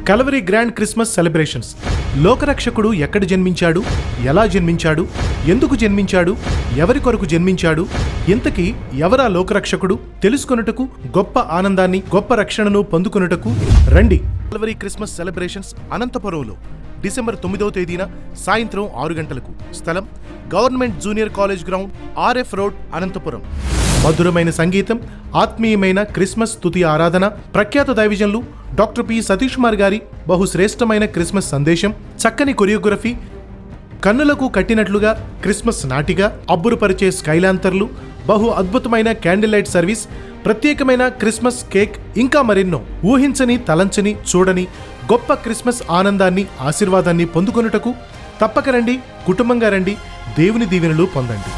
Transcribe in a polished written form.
Calvary grand Christmas celebrations. లోకరక్షకుడు ఎక్కడ జన్మించాడు, ఎలా జన్మించాడు, ఎందుకు జన్మించాడు, ఎవరి కొరకు జన్మించాడు, ఇంతకీ ఎవరా లోకరక్షకుడు తెలుసుకొనుటకు, గొప్ప ఆనందాన్ని, గొప్ప రక్షణను పొందుకొనుటకు రండి. కల్వరీ క్రిస్మస్ సెలబ్రేషన్స్ అనంతపురంలో డిసెంబర్ 9వ తేదీన సాయంత్రం 6 గంటలకు. స్థలం government junior college ground, RF road, Anantapuram. మధురమైన సంగీతం, ఆత్మీయమైన క్రిస్మస్ స్తుతి ఆరాధన, ప్రఖ్యాత దైవజనులు డాక్టర్ పి సతీష్ కుమార్ గారి బహుశ్రేష్టమైన క్రిస్మస్ సందేశం, చక్కని కొరియోగ్రఫీ, కన్నులకు కట్టినట్లుగా క్రిస్మస్ నాటిక, అబ్బురుపరిచే స్కైలాంతర్లు, బహు అద్భుతమైన క్యాండిల్ లైట్ సర్వీస్, ప్రత్యేకమైన క్రిస్మస్ కేక్, ఇంకా మరెన్నో. ఊహించని, తలంచని, చూడని గొప్ప క్రిస్మస్ ఆనందాన్ని, ఆశీర్వాదాన్ని పొందుకొనుటకు తప్పక రండి. కుటుంబంగా రండి. దేవుని దీవెనలు పొందండి.